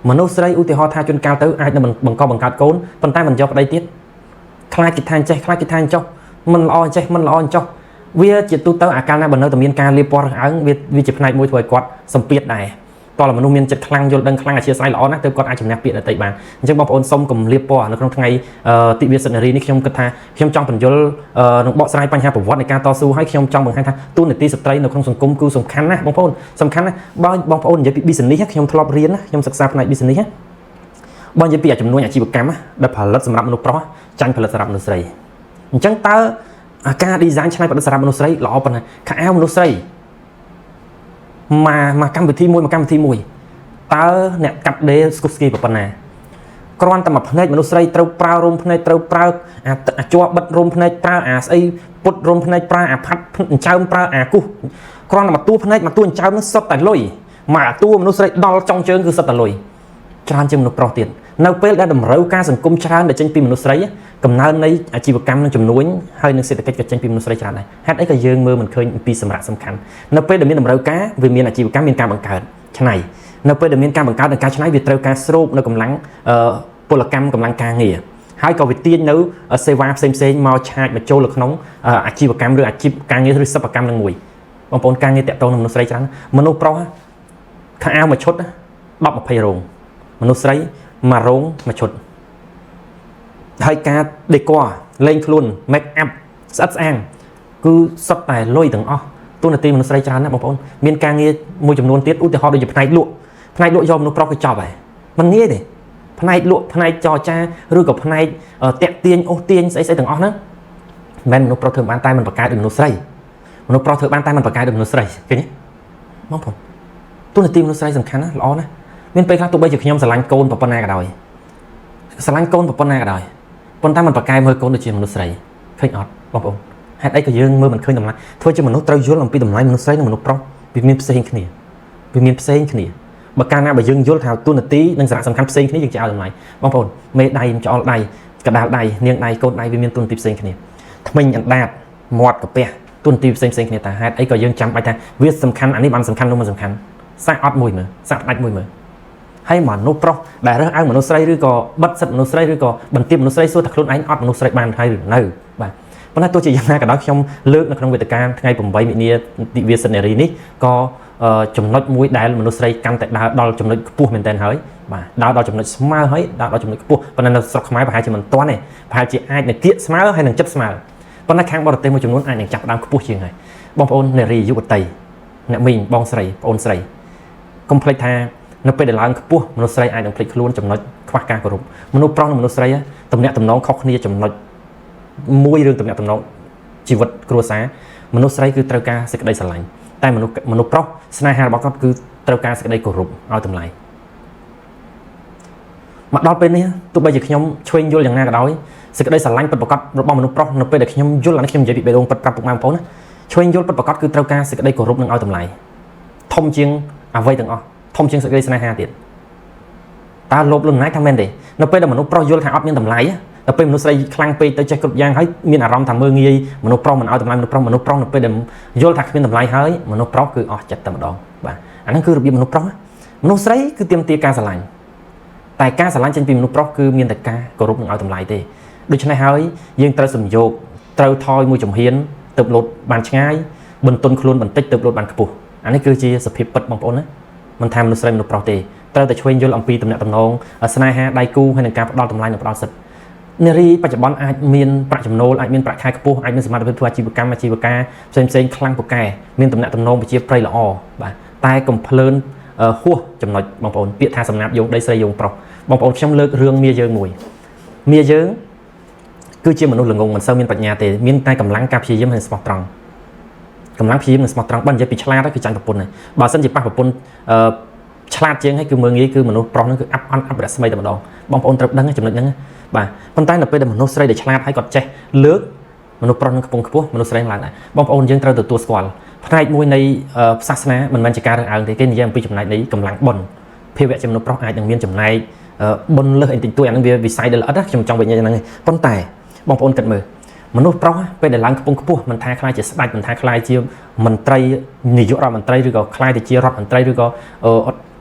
មនុស្សស្រីឧទាហរណ៍ថាជួនកាលទៅអាចនឹងបង្កបង្កើតកូនប៉ុន្តែមិនយកប្តីទៀតខ្លាចគេថាចេះខ្លាចគេថាចុះមិនល្អចេះមិនល្អចុះវាជាទូទៅអាកាលណាបើនៅតែមានការលៀបពណ៌រើសអើងវាជាផ្នែកមួយធ្វើឲ្យគាត់សម្ពាធដែរតើមនុស្សមានចិត្តខ្លាំងយល់ដឹងខ្លាំងអធ្យាស្រ័យល្អណាស់ទើបគាត់អាចជំនះពាក្យដទៃបានអញ្ចឹងបងប្អូនសូមកុំលៀបពណ៌នៅក្នុងថ្ងៃទិវាសិទ្ធិនារីនេះខ្ញុំគិតថាខ្ញុំចង់បញ្យល់នឹងបកស្រាយបញ្ហាប្រវត្តិនៃការតស៊ូហើយខ្ញុំចង់បង្ហាញថាទូនាទីស្ត្រីនៅក្នុងសង្គមគឺសំខាន់ណាស់បងប្អូនសំខាន់ណាស់បើបងប្អូននិយាយពី business ខ្ញុំធ្លាប់រៀនណាខ្ញុំសិក្សាផ្នែក business បើនិយាយពីចំនួនអាជីវកម្មដែលផលិតសម្រាប់មនុស្សប្រុសចាញ់ផលិតសម្រាប់មនុស្សស្រីអញ្ចឹងតើការ design ឆ្នៃប្រឌិតសម្រាប់មនុស្សស្រីល្អប៉ុណ្ណាខោអាវមនុស្សស្រីមកកម្មវិធីមួយតើអ្នកកាត់ដេរស្គូស្គីប៉ុណ្ណាគ្រាន់តែមួយភ្នែកមនុស្សស្រីត្រូវប្រើរុំភ្នែកត្រូវប្រើអាចបិទរុំភ្នែកប្រើអាស្អីពុតរុំភ្នែកប្រើអាផាត់អញ្ចើមប្រើអាគូសគ្រាន់តែមកតួភ្នែកមកតួអញ្ចើមនោះសុទ្ធតែលុយមកអាតួមនុស្សស្រីដល់ចុងជើងគឺសុទ្ធតែលុយច្រើនជាងមនុស្សប្រុសទៀតនៅពេលដែលតម្រូវការសង្គមច្រើនដែលចេញពីមនុស្សស្រីកំណើននៃអាជីវកម្មនិងចំនួនហើយនឹងសេដ្ឋកិច្ចក៏ចេញពីមនុស្សស្រីច្រើនដែរហេតុអីក៏យើងមើលមិនឃើញពីសម្រាប់សំខាន់នៅពេលដែលមានតម្រូវការវាមានអាជីវកម្មមានការបង្កើតឆ្នៃនៅពេលដែលមានការបង្កើតនិងការឆ្នៃវាត្រូវការស្រូបនៅកម្លាំងពលកម្មកម្លាំងការងារហើយក៏វាទាញនៅសេវាផ្សេងមកឆាចមកចូលនៅក្នុងអាជីវកម្មឬអាជីពការងារឬសិប្បកម្មនឹងមួយបងប្អូនការងារតាក់ទងនឹងមនុស្សស្រីច្រើនមនុស្សប្រុសខោអាវមួយឈុត10-20 រោងមនុស្សស្រី1រោងមួយឈុតហើយការដេក័រលេងខ្លួន make up ស្អិតស្អាងគឺសុទ្ធតែលុយទាំងអស់ទូនាទីមនុស្សស្រីច្រើនណាស់បងប្អូនមានការងារមួយចំនួនទៀតឧទាហរណ៍ដូចជាផ្នែកលក់យកមនុស្សប្រុសគឺចប់ហើយមិនងាយទេផ្នែកលក់ផ្នែកចរចាឬក៏ផ្នែកតាក់ទាញអូសទាញស្អីទាំងអស់ហ្នឹងមិនមែនមនុស្សប្រុសធ្វើបានតែមិនបង្កើតដូចមនុស្សស្រី មនុស្សប្រុសធ្វើបានតែមិនប្រកែកដូចមនុស្សស្រីឃើញទេបងប្អូនទូនាទីមនុស្សស្រីសំខាន់ណាល្អណាស់មានពេលខ្លះទោះបីជាខ្ញុំស្រឡាញ់កូនប៉ុណ្ណាក៏ដោយស្រឡាញ់កូនប៉ុណ្ណាក៏ដោយប៉ុន្តែមិនប្រកែកមើលកូនដូចជាមនុស្សស្រីឃើញអត់បងប្អូនហេតុអីក៏យើងមើលមិនឃើញតម្លៃធ្វើជាមនុស្សត្រូវយល់អំពីតម្លៃមនុស្សស្រីនិងមនុស្សប្រុសវាមានផ្សេងគ្នាបើកាលណាបើយើងយល់ថាទូនាទីនិងសារៈសំខាន់ផ្សេងគ្នាយើងจะឲ្យតម្លៃបងប្អូនមេដៃច្អល់ដៃកដាលដៃនាងដៃកូនដៃវាមានទូនាទីផ្សេងគ្នាថ្មិញអណ្ដាតមាត់កាពះទូនាទីផ្សេងគ្នាតែហេតុអីក៏យើងចាំបាច់ថាវាសំខាន់អានេះបានសំខាន់នោះមិនសំខាន់សាក់អត់មួយមើលសាក់ផ្ដាច់មួយមើលហើយមនុស្សប្រុសដែលរើសអើងមនុស្សស្រីឬក៏បិទសិទ្ធិមនុស្សស្រីឬក៏បន្ទាបមនុស្សស្រីសួរថាខ្លួនឯងអត់មនុស្សស្រីបានហើយឬនៅបាទប៉ុន្តែទោះជាយ៉ាងណាក៏ដោយខ្ញុំលើកនៅក្នុងវេទិកាថ្ងៃ8មិនិនាទិវាសិទ្ធិនារីនេះក៏ចំណុចមួយដែលមនុស្សស្រីកាន់តែដើរដល់ចំណុចខ្ពស់មែនទែនហើយបាទដើរដល់ចំណុចស្មើហើយដើរដល់ចំណុចខ្ពស់ប៉ុន្តែនៅស្រុកខ្មែរប្រហែលជាមិនទាន់ទេប្រហែលជាអាចនឹងគៀកស្មើហើយនឹងចិត្តស្មើប៉ុន្តែខាងបរទេសមួយចំនួនអាចនឹងចាប់ផ្ដើមខ្ពស់ជាងហើយបងប្អូននារីយុវតីអ្នកមីងបងស្រីប្អូនស្រីកុំភ្លេចថានៅពេលដែលឡើងខ្ពស់មនុស្សស្រីអាចនឹងភ្លេចខ្លួនចំណុចខ្វះការគោរពមនុស្សប្រុសនិងមនុស្សស្រីទំនាក់ទំនងខុសគ្នាចំណុចមួយរឿងទំនាក់ទំនងជីវិតគ្រួសារមនុស្សស្រីគឺត្រូវការសេចក្តីស្រឡាញ់តែមនុស្សប្រុសស្នេហារបស់គាត់គឺត្រូវការសេចក្តីគោរពឲ្យតម្លៃមកដល់ពេលនេះទោះបីជាខ្ញុំឆ្វេងយល់យ៉ាងណាក៏ដោយសេចក្តីស្រឡាញ់ពិតប្រាកដរបស់មនុស្សប្រុសនៅពេលដែលខ្ញុំយល់អានេះខ្ញុំនិយាយពីបេះដូងពិតប្រាប់ពុកម៉ែបងប្អូនណាឆ្វេងយល់ពិតប្រាកដគឺត្រូវការសេចក្តីគោរពនិងឲ្យតម្លៃធំជាងអ្វីទាំងអស់ធំជាងសេចក្តីស្នេហាទៀតតើលោភលន់ណាយថាមែនទេនៅពេលដែលមនុស្សប្រុសយល់ថាអត់មានតម្លៃដល់ពេលមនុស្សស្រីខ្លាំងពេកទៅចេះគ្រប់យ៉ាងហើយមានអារម្មណ៍ថាមើងងាយមនុស្សប្រុសមិនឲ្យតម្លៃមនុស្សប្រុសនៅពេលដែលយល់ថាគ្មានតម្លៃហើយមនុស្សប្រុសគឺអស់ចិត្តតែម្ដងបាទអាហ្នឹងគឺរបៀបមនុស្សប្រុសមនុស្សស្រីគឺទាមទារការស្រឡាញ់តែការស្រឡាញ់ចេញពីមនុស្សប្រុសគឺមានតែការគោរពនិងឲ្យតម្លៃទេដូច្នេះហើយយើងត្រូវសំយោគត្រូវថយមួយជំហានទៅលោតបានឆ្ងាយបន្ទន់ខ្លួនបន្តិចទៅលោតបានខ្ពស់អានេះគឺជាសភាពពិតបងប្អូនណាមិនថាមនុស្សស្រីមនុស្សប្រុសទេត្រូវតែឆ្វេងយល់អំពីទំនាក់ទំនងស្នេហាដៃគូហើយនឹងការផ្ដល់តម្លៃនិងផ្ដល់សិទ្ធិនារីបច្ចុប្បន្នអាចមានប្រាក់ចំណូលអាចមានប្រាក់ខែខ្ពស់អាចមានសមត្ថភាពធ្វើអាជីវកម្មផ្សេងខ្លាំងពូកែមានទំនាក់ទំនងប្រជាប្រិយល្អបាទតែកុំភ្លើនហួសចំណុចបងប្អូនពាក្យថាសំណាប់យោងដីស្រីយោងប្រុសបងប្អូនខ្ញុំលើករឿងមាយើងមួយមាយើងគឺជាមនុស្សល្ងងមិនសូវមានប្រាជ្ញាទេមានតែកម្លាំងការព្យាយាមនិងស្មោះត្រង់កម្លាំងព្យាយាមនិងស្មោះត្រង់បើនិយាយពីឆ្លាតគឺចាញ់ប្រពន្ធហើយបើសិនជាប៉ះប្រពន្ធឆ្លាតជាងហើយគឺមើងងាយគឺមនុស្សប្រុសហ្នឹងគឺអាប់រស្មីតែម្ដងបងប្អូនត្រូវដឹងចំណុចហ្នឹងបាទប៉ុន្តែនៅពេលដែលមនុស្សស្រីដែលឆ្លាតហើយគាត់ចេះលើកមនុស្សប្រុសនឹងកំពុងខ្ពស់មនុស្សស្រីឡើងដែរបងប្អូនយើងត្រូវទទួលស្គាល់ផ្នែកមួយនៃសាសនាមិនមែនជាការរើសអើងទេគេនិយាយអំពីចំណែកនៃកម្លាំងបុណ្យភាវៈជាមនុស្សប្រុសអាចនឹងមានចំណែកបុណ្យលើសអីតិចតួចអានឹងវាវិស័យដែលល្អិតណាខ្ញុំចង់បញ្ជាក់យ៉ាងហ្នឹងប៉ុន្តែបងប្អូនគិតមើលមនុស្សប្រុសពេលដែលឡើងខ្ពង់ខ្ពស់មិនថាខ្លាយជាស្ដេចមិនថាខ្លាយជាមន្ត្រីនាយករដ្ឋមន្ត្រីឬក៏ខ្លាយទៅជារដ្ឋមន្ត្រីឬក៏ឯ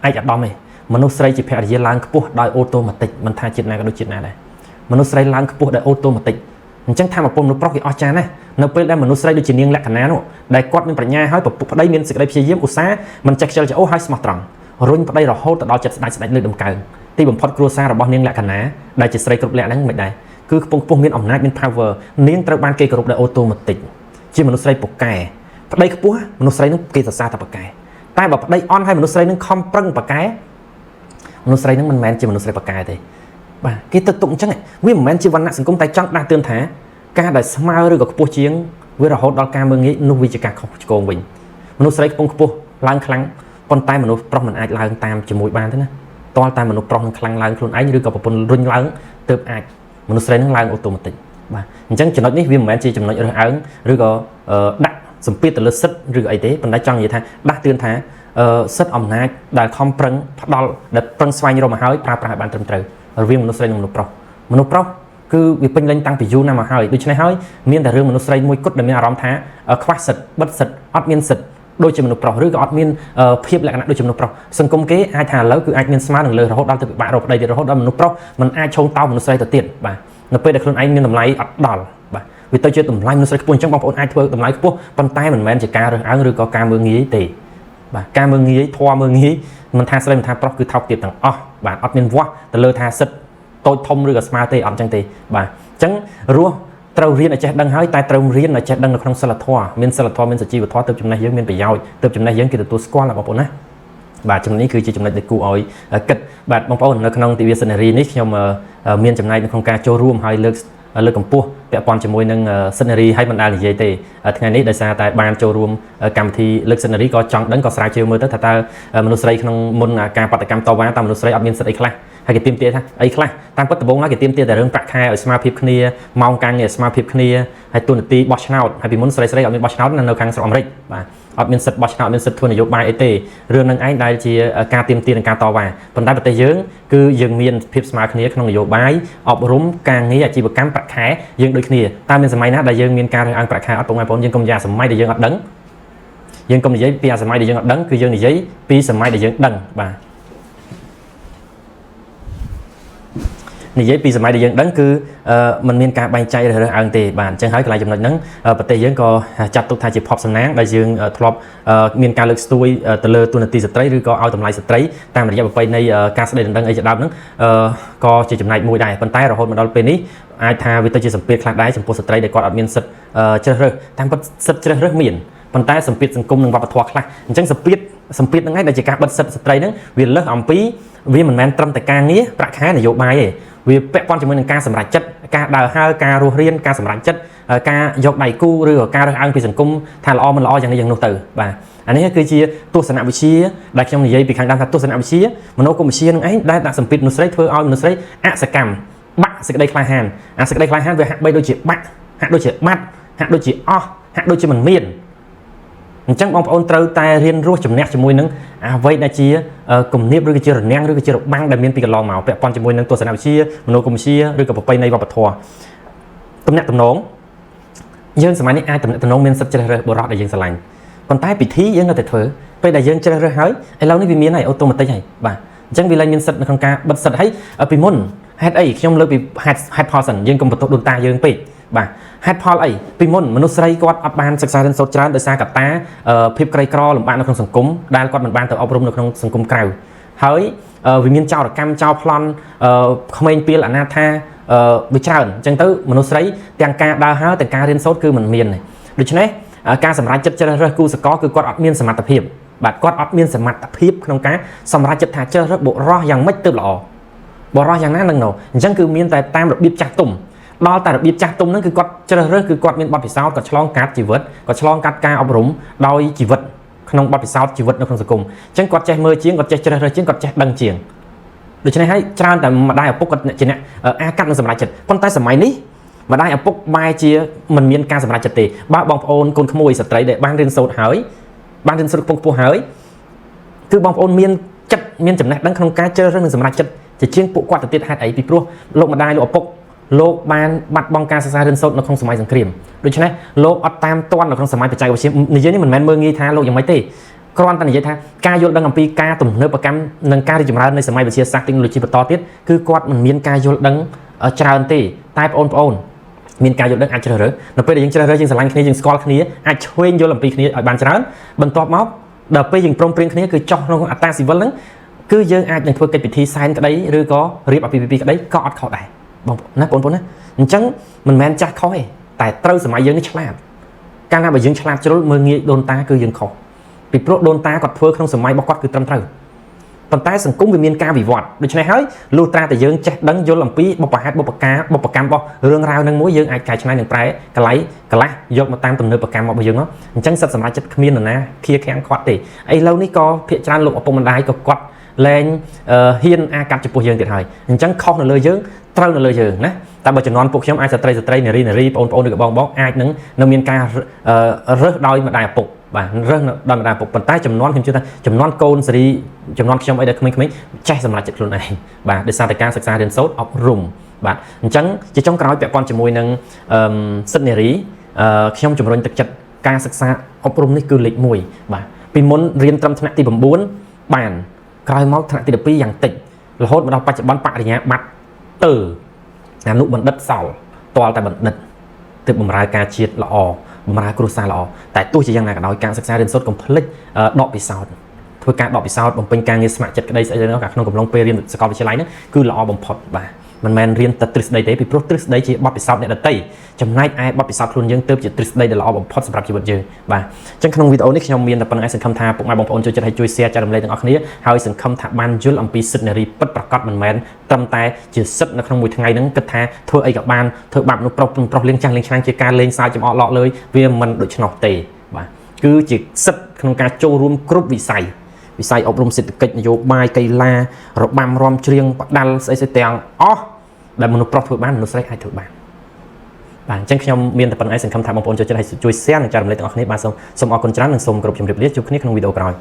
កឧត្តមទេមនុស្សស្រីជាភរិយាឡើងខ្ពស់ដោយអូតូម៉ាទិកមិនថាជាតិណាក៏ដូចជាតិណាដែរមនុស្សស្រីឡើងខ្ពស់ដោយអូតូម៉ាទិកអញ្ចឹងថាមកពុំមនុស្សប្រុសគេអស្ចារ្យណាស់នៅពេលដែលមនុស្សស្រីដូចជានាងលក្ខណៈនោះដែលគាត់មានប្រាជ្ញាហើយប្រពុកប្តីមានសេចក្តីព្យាយាមឧស្សាហ៍មិនចេះខ្ជិលច្អូសហើយស្មោះត្រង់រុញប្តីរហូតទៅដល់ចិត្តស្ដេចលើកដំកើងទីបំផុតគ្រួសាររបស់នាងលក្ខណៈដែលជាស្រីគ្រប់លក្ខហ្នឹងមិនដែរគឺខ្ពង់ខ្ពស់មានអំណាចមាន power នាងត្រូវបានគេគោរពដោយអូតូម៉ាទិកជាមនុស្សស្រីពូកែប្តីខ្ពស់មនុស្សស្រីនឹងគេសរសើរថាពូកែតែបើប្តីអន់ហើយមនុស្សស្រីនឹងខំប្រឹងពូកែមនុស្សស្រីនឹងមិនមែនជាមនុស្សស្រីពូកែទេបាទគេទៅទុកអញ្ចឹងវាមិនមែនជាវណ្ណៈសង្គមតែចង់ដាស់តឿនថាការដែលស្មើឬក៏ខ្ពស់ជាងវារហូតដល់ការមើងងាយនោះវាជាការខុសឆ្គងវិញមនុស្សស្រីខ្ពង់ខ្ពស់ឡើងខ្លាំងប៉ុន្តែមនុស្សប្រុសមិនអាចឡើងតាមជាមួយបានទេណាតើតែមនុស្សប្រុសនឹងខ្លាំងឡើងខ្លួនឯងឬក៏ប្រពន្ធរុញឡើងទើបអាចមនុស្សស្រីនឹងឡើងអូតូម៉ាទិកបាទអញ្ចឹងចំណុចនេះវាមិនមែនជាចំណុចរើសអើងឬក៏ដាក់សម្ពាធទៅលើសិទ្ធិឬក៏អីទេប៉ុន្តែចង់និយាយថាដាស់តឿនថាសិទ្ធិអំណាចដែលខំប្រឹងផ្ដល់ដែលប្រឹងស្វែងរកមកហើយប្រើប្រាស់ឲ្យបានត្រឹមត្រូវរវាងមនុស្សស្រីនិងមនុស្សប្រុសគឺវាពេញលេញតាំងពីយូរណាស់មកហើយដូច្នេះហើយមានតែរឿងមនុស្សស្រីមួយគត់ដែលមានអារម្មណ៍ថាខ្វះសិទ្ធិបិទសិទ្ធិអត់មានសិទ្ធិដូចជាមនុស្សប្រុសឬក៏អត់មានភាពលក្ខណៈដូចជាមនុស្សប្រុសសង្គមគេអាចថាឥឡូវគឺអាចមានស្មើនឹងលើរហូតដល់ទៅពិបាករកប្តីទៀតរហូតដល់មនុស្សប្រុសមិនអាចឈោងតោមនុស្សស្រីទៅទៀតបាទនៅពេលដែលខ្លួនឯងមានតម្លៃអត់ដល់បាទវាទៅជាតម្លៃមនុស្សស្រីខ្ពស់អញ្ចឹងបងប្អូនអាចធ្វើតម្លៃខ្ពស់ប៉ុន្តែមិនមែនជាការរើសអើងឬក៏ការមើងងាយទេបាទការមើងងាយធွာមើងងាយមិនថាស្រីមិនថាប្រុសគឺថោកទាបទាំងអស់បាទអត់មានវាស់ទៅលើថាសិទ្ធតូចធំឬក៏ស្មើទេអត់អញ្ចឹងទេបាទអញ្ចឹងរស់ត្រូវរៀនឲ្យចេះដឹងហើយតែត្រូវរៀនឲ្យចេះដឹងនៅក្នុងសិលធម៌មានសិលធម៌មានសុជីវធម៌ទើបចំណេះយើងមានប្រយោជន៍ទើបចំណេះយើងគេទទួលស្គាល់ណាបងប្អូនណាបាទចំណុចនេះគឺជាចំណុចដែលគួរឲ្យគិតបាទបងប្អូននៅក្នុងទិវាសិទ្ធិនារីនេះខ្ញុំមានចំណែកនៅក្នុងការចូលរួមហើយលើក លើកកម្ពស់ពាក់ព័ន្ធជាមួយនឹងសិទ្ធិនារីឲ្យមិនដែលនិយាយទេថ្ងៃនេះដោយសារតែបានចូលរួមកម្មវិធីលើកសិទ្ធិនារីក៏ចង់ដឹងក៏ស្រាវជ្រាវមើលទៅថាតើមនុស្សស្រីក្នុងមុនការបដកម្មតវ៉ាតើមនុស្សស្រីអត់មានសិទ្ធិអីខ្លះហើយគេទាមទារថាអីខ្លះតាមពិតដំបូងឡើយគេទាមទារតែរឿងប្រាក់ខែឲ្យស្មើភាពគ្នាម៉ោងការងារស្មើភាពគ្នាហើយទូនាទីបោះឆ្នោតហើយពីមុនស្រីអត់មានបោះឆ្នោតនៅខាងស្រុកអាមេរិកបាទអត់មានសិទ្ធិបោះឆ្នោតមានសិទ្ធិធ្វើនយោបាយអីទេរឿងនឹងឯងដែលជាការទាមទារនឹងការតវ៉ាប៉ុន្តែប្រទេសយើងគឺយើងមានភាពស្មើគ្នាក្នុងនយោបាយអប់រំការងារអាជីវកម្មប្រាក់ខែយើងដូចគ្នាតើមានសម័យណាដែលយើងមានការរើសអើងប្រាក់ខែអត់បងប្អូនយើងកុំនិយាយសម័យដែលយើងអត់ដឹងយើងកុំនិយាយពីសម័យដែលយើងអត់ដឹងគឺយើងនិយាយពីសម័យដែលយើងដឹងបាទនិយាយពីសម័យដែលយើងដឹងគឺมันមានការបែងចែករើសអើងទេបាទអញ្ចឹងហើយកន្លែងចំណុចហ្នឹងប្រទេសយើងក៏ចាត់ទុកថាជាភ័ព្វសំណាងដែលយើងធ្លាប់មានការលើកស្ទួយទៅលើទូនាទីស្ត្រីឬក៏ឲ្យតម្លៃស្ត្រីតាមរយៈប្រពៃណីការស្ដីដណ្ដឹងអីជាដើមហ្នឹងក៏ជាចំណែកមួយដែរប៉ុន្តែរហូតមកដល់ពេលនេះអាចថាវាទៅជាសម្ពាធខ្លះដែរចំពោះស្ត្រីដែលគាត់អត់មានសិទ្ធិជ្រើសរើសតាមពិតសិទ្ធិជ្រើសរើសមានប៉ុន្តែសម្ពាធសង្គមនិងវប្បធម៌ខ្លះអញ្ចឹងសម្ពាធហ្នឹងឯងដែលជាការបិទសិទ្ធិស្ត្រីហ្នឹងវាលើសអំពីវាមិនមែនត្រឹមតែការងារប្រាក់ខែនយោបាយទេវាពាក់ព័ន្ធជាមួយនឹងការសម្រេចចិត្តការដើរហើរការរស់រានការសម្រេចចិត្តការយកដៃគូឬក៏ការរើសអើងពីសង្គមថាល្អមិនល្អយ៉ាងនេះយ៉ាងនោះទៅបាទអានេះគឺជាទស្សនវិជ្ជាដែលខ្ញុំនិយាយពីខាងដើមថាទស្សនវិជ្ជាមនោគមវិជ្ជានឹងឯងដែលដាក់សម្ពាធមនុស្សស្រីធ្វើឲ្យមនុស្សស្រីអសកម្មបាក់សេចក្តីក្លាហានអាសេចក្តីក្លាហានវាហាក់បីដូចជាបាក់ហាក់ដូចជាបាត់ហាក់ដូចជាអស់ហាក់ដូចជាមិនមានអញ្ចឹងបងប្អូនត្រូវតែរៀនរស់ជំនះជាមួយនឹងអ្វីដែលជាគំនាបឬក៏ជារនាំងឬក៏ជារបាំងដែលមានពីកន្លងមកពាក់ព័ន្ធជាមួយនឹងទស្សនវិជ្ជាមនោគមវិជ្ជាឬក៏ប្រពៃណីវប្បធម៌ទំនាក់ទំនងយើងសម័យនេះអាចទំនាក់ទំនងមានសិទ្ធិជ្រើសរើសបុរសដែលយើងស្រឡាញ់ប៉ុន្តែពិធីយើងនៅតែធ្វើពេលដែលយើងជ្រើសរើសហើយឥឡូវនេះវាមានហើយអូតូម៉ាទិកហើយបាទអញ្ចឹងវាឡើងមានសិទ្ធិនៅក្នុងការបិទសិទ្ធិហើយពីមុនហេតុអីខ្ញុំលើកពីហេតុផលសិនយើងកុំបន្ទោសដូនតាយើងពេកបាទហេតុផលអីពីមុនមនុស្សស្រីគាត់អត់បានសិក្សារៀនសូត្រច្រើនដោយសារកត្តាភាពក្រីក្រលំបាកនៅក្នុងសង្គមដែលគាត់មិនបានទៅអប់រំនៅក្នុងសង្គមក្រៅហើយវាមានចោរកម្មចោរប្លន់ក្មេងពីលអនាថាវាច្រើនអញ្ចឹងទៅមនុស្សស្រីទាំងការដើរហើរទាំងការរៀនសូត្រគឺមិនមានទេដូច្នេះការសម្រេចចិត្តជ្រើសរើសគូសកលគឺគាត់អត់មានសមត្ថភាពបាទគាត់អត់មានសមត្ថភាពក្នុងការសម្រេចចិត្តថាជ្រើសរើសបុរសយ៉ាងម៉េចទើបល្អបុរសយ៉ាងណានឹងណូអញ្ចឹងគឺមានតែតាមរបៀបចាស់ទុំដល់តែរបៀបចាស់ទុំហ្នឹងគឺគាត់ជ្រើសរើសគឺគាត់មានបទពិសោធន៍គាត់ឆ្លងកាត់ជីវិតគាត់ឆ្លងកាត់ការអប់រំដោយជីវិតក្នុងបទពិសោធន៍ជីវិតនៅក្នុងសង្គមអញ្ចឹងគាត់ចេះមើលជាងគាត់ចេះជ្រើសរើសជាងគាត់ចេះដឹងជាងដូច្នេះហើយច្រើនតែម្ដាយឪពុកគាត់ជាអ្នកអាកាត់នឹងសម្រេចចិត្តប៉ុន្តែសម័យនេះម្ដាយឪពុកបែរជាមិនមានការសម្រេចចិត្តទេបើបងប្អូនកូនក្មួយស្ត្រីដែលបានរៀនសូត្រហើយបានរៀនសូត្រខ្ពស់ហើយគឺបងប្អូនមានចិត្តមានចំណេះដឹងក្នុងការជ្រើសរើសនិងសម្រេចចិត្តជាជាងពួកគាត់ទៅទៀតហេតុអីពីព្រោះលោកម្ដាយលោកឪពុកលោកបានបាត់បង់ការសិក្សារៀនសូត្រនៅក្នុងសម័យសង្គ្រាមដូច្នេះលោកអត់តាមទាន់នៅក្នុងសម័យបច្ចេកវិទ្យានិយាយនេះមិនមែនមើលងាយថាលោកយ៉ាងម៉េចទេគ្រាន់តែនិយាយថាការយល់ដឹងអំពីការទំនើបកម្មនិងការរីកចម្រើននៃសម័យវិទ្យាសាស្ត្រ technology បន្តទៀតគឺគាត់មិនមានការយល់ដឹងច្រើនទេតែបងប្អូនមានការយល់ដឹងអាចជ្រើសរើសនៅពេលដែលយើងជ្រើសរើសយើងស្រឡាញ់គ្នាយើងស្គាល់គ្នាអាចឆ្វេងយល់អំពីគ្នាឲ្យបានច្រើនបន្ទាប់មកដល់ពេលយើងព្រមព្រៀងគ្នាគឺចោះក្នុងអត្តាស៊ីវិលហ្នឹងគឺយើងអាចនឹងធ្វើកិច្ចពិធីសែនក្តីឬក៏រៀបអាពាហ៍ពិពាហ៍ក្តីក៏អត់ខុសដែរបងប្អូនណាអញ្ចឹងមិនមែនចាស់ខុសទេតែត្រូវសម័យយើងនេះឆ្លាតកាលណាបើយើងឆ្លាតជ្រុលមើលងាយដូនតាគឺយើងខុសពីព្រោះដូនតាគាត់ធ្វើក្នុងសម័យរបស់គាត់គឺត្រឹមត្រូវប៉ុន្តែសង្គមវាមានការវិវត្តដូច្នេះហើយលុះត្រាតែយើងចេះដឹងយល់អំពីបុព្វហេតុបុព្វកម្មរបស់រឿងរ៉ាវនឹងមួយយើងអាចកែច្នៃនិងប្រែកន្លែងកន្លះយកមកតាមទំនើបកម្មរបស់យើងអញ្ចឹងសិទ្ធិសម្រេចចិត្តគ្មាននរណាខៀខាំងគាត់ទេឥឡូវនេះក៏ភាគច្រើនលោកឪពុកម្ដាយក៏គាត់លែងហ៊ានអាកាត់ចំពោះយើងទៀតហើយអញ្ចឹងខុសនៅលើយើងត្រូវនៅលើយើងណាតែបើជំនាន់ពួកខ្ញុំអាចស្ត្រីនារីបងប្អូនឬក៏បងអាចនឹងមានការរើសដោយម្ដាយឪពុកបាទរើសដោយម្ដាយឪពុកប៉ុន្តែចំនួនខ្ញុំជឿថាចំនួនកូនសេរីចំនួនខ្ញុំអីដែលក្មេងៗចេះសម្រេចចិត្តខ្លួនឯងបាទដោយសារតែការសិក្សារៀនសូត្រអប់រំបាទអញ្ចឹងជាចុងក្រោយពាក់ព័ន្ធជាមួយនឹងសិទ្ធិនារីខ្ញុំជំរុញទឹកចិត្តការសិក្សាអប់រំនេះគឺលេខ1បាទពីមុនរៀនត្រឹមថ្នាក់ទី9បានក្រោយមកថ្នាក់ទី12យ៉ាងតិចរហូតមកដល់បច្ចុប្បន្នបរិញ្ញាបត្រទៅអនុបណ្ឌិតសល់តលតែបណ្ឌិតទើបបម្រើការជាតិល្អបម្រើគ្រួសារល្អតែទោះជាយ៉ាងណាក៏ដោយការសិក្សារៀនសូត្រកុំភ្លេចដកពិសោធន៍ធ្វើការដកពិសោធន៍បំពេញការងារស្ម័គ្រចិត្តក្តីស្អីទៅក្នុងកំឡុងពេលរៀនសាកលវិទ្យាល័យហ្នឹងគឺល្អបំផុតបាទ មិនមែនរៀនតែទ្រឹស្ដីទេពីព្រោះទ្រឹស្ដីជាបទពិសោធន៍អ្នកដទៃចំណែកឯបទពិសោធន៍ខ្លួនយើងទើបជាទ្រឹស្ដីដែលល្អបំផុតសម្រាប់ជីវិតយើងបាទអញ្ចឹងក្នុងវីដេអូនេះខ្ញុំមានតែប៉ុណ្្នឹងឯងសង្ឃឹមថាពុកម៉ែបងប្អូនចូលចិត្តឲ្យជួយ share ចែករំលែកទាំងអស់គ្នាហើយសង្ឃឹមថាបានយល់អំពីសិទ្ធិនារីពិតប្រាកដមិនមែនត្រឹមតែជាសិទ្ធិនៅក្នុងមួយថ្ងៃហ្នឹងគិតថាធ្វើអីក៏បានធ្វើបាបមនុស្សប្រុសលេងចាស់លេងឆ្នាំងជាការលេងសើចចំអកឡកលើវាមិនដូច្នោះទេបាទគឺជាសិទ្ធិក្នុងការចូលរួមគ្រប់វិស័យអប់រំសេដ្ឋកិច្ចនយោបាយកីឡារបាំរាំច្រៀងបដាល់ស្អីទាំងអស់ដែលមនុស្សប្រុសធ្វើបានមនុស្សស្រីអាចធ្វើបានបាទអញ្ចឹងខ្ញុំមានតែប៉ុណ្្នឹងឯងសង្ឃឹមថាបងប្អូនចូលចិត្តឲ្យជួយ share និងចែករំលែកទាំងអស់គ្នាបាទសូមអរគុណច្រើននិងសូមគោរពជម្រាបលាជួបគ្នាក្នុងវីដេអូក្រោយ